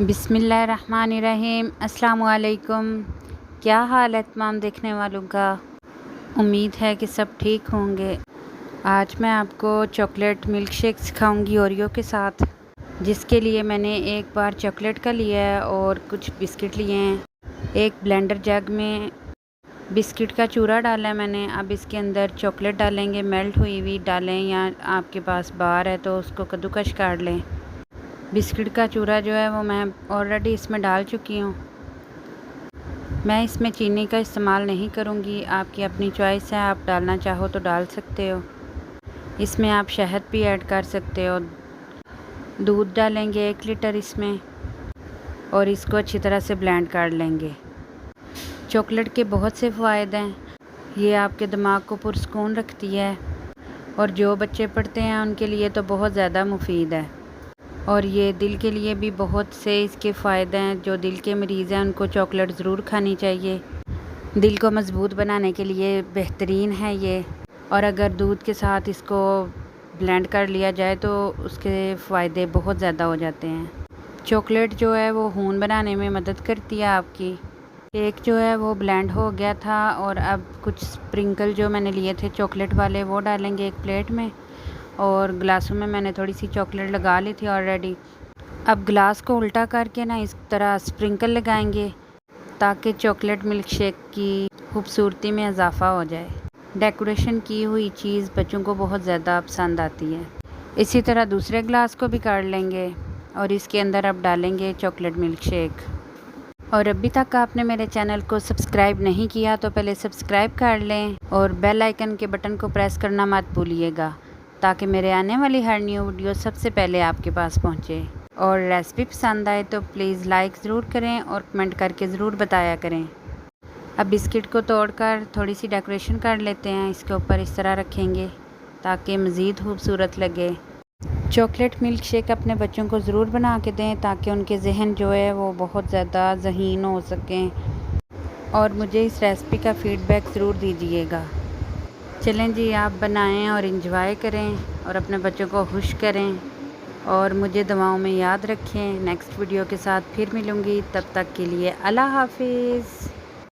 बिस्मिल्लाहिर्रहमानिर्रहीम। अस्सलाम वालेकुम। क्या हाल है तमाम देखने वालों का। उम्मीद है कि सब ठीक होंगे। आज मैं आपको चॉकलेट मिल्क शेक सिखाऊंगी ओरियो के साथ, जिसके लिए मैंने एक बार चॉकलेट का लिया है और कुछ बिस्किट लिए हैं। एक ब्लेंडर जग में बिस्किट का चूरा डाला है मैंने। अब इसके अंदर चॉकलेट डालेंगे, मेल्ट हुई हुई डालें या आपके पास बार है तो उसको कद्दूकश कर लें। बिस्किट का चूरा जो है वो मैं ऑलरेडी इसमें डाल चुकी हूँ। मैं इसमें चीनी का इस्तेमाल नहीं करूँगी, आपकी अपनी चॉइस है, आप डालना चाहो तो डाल सकते हो। इसमें आप शहद भी ऐड कर सकते हो। दूध डालेंगे 1 लीटर इसमें और इसको अच्छी तरह से ब्लेंड कर लेंगे। चॉकलेट के बहुत से फ़ायदे हैं। ये आपके दिमाग को पुरस्कून रखती है और जो बच्चे पढ़ते हैं उनके लिए तो बहुत ज़्यादा मुफीद है। और ये दिल के लिए भी बहुत से इसके फ़ायदे हैं। जो दिल के मरीज़ हैं उनको चॉकलेट ज़रूर खानी चाहिए। दिल को मज़बूत बनाने के लिए बेहतरीन है ये। और अगर दूध के साथ इसको ब्लेंड कर लिया जाए तो उसके फ़ायदे बहुत ज़्यादा हो जाते हैं। चॉकलेट जो है वो खून बनाने में मदद करती है आपकी। केक जो है वो ब्लेंड हो गया था और अब कुछ स्प्रिंकल जो मैंने लिए थे चॉकलेट वाले वो डालेंगे एक प्लेट में, और ग्लासों में मैंने थोड़ी सी चॉकलेट लगा ली थी ऑलरेडी। अब ग्लास को उल्टा करके ना इस तरह स्प्रिंकल लगाएंगे ताकि चॉकलेट मिल्क शेक की खूबसूरती में इजाफ़ा हो जाए। डेकोरेशन की हुई चीज़ बच्चों को बहुत ज़्यादा पसंद आती है। इसी तरह दूसरे ग्लास को भी काट लेंगे और इसके अंदर अब डालेंगे चॉकलेट मिल्क शेक। और अभी तक आपने मेरे चैनल को सब्सक्राइब नहीं किया तो पहले सब्सक्राइब कर लें और बेल आइकन के बटन को प्रेस करना मत भूलिएगा, ताकि मेरे आने वाली हर न्यू वीडियो सबसे पहले आपके पास पहुंचे। और रेसिपी पसंद आए तो प्लीज़ लाइक ज़रूर करें और कमेंट करके ज़रूर बताया करें। अब बिस्किट को तोड़कर थोड़ी सी डेकोरेशन कर लेते हैं, इसके ऊपर इस तरह रखेंगे ताकि मज़ीद खूबसूरत लगे। चॉकलेट मिल्क शेक अपने बच्चों को ज़रूर बना के दें ताकि उनके जहन जो है वो बहुत ज़्यादा ज़हीन हो सकें। और मुझे इस रेसिपी का फ़ीडबैक ज़रूर दीजिएगा। चलें जी, आप बनाएं और इंजॉय करें और अपने बच्चों को खुश करें और मुझे दुआओं में याद रखें। नेक्स्ट वीडियो के साथ फिर मिलूँगी, तब तक के लिए अल्लाह हाफिज़।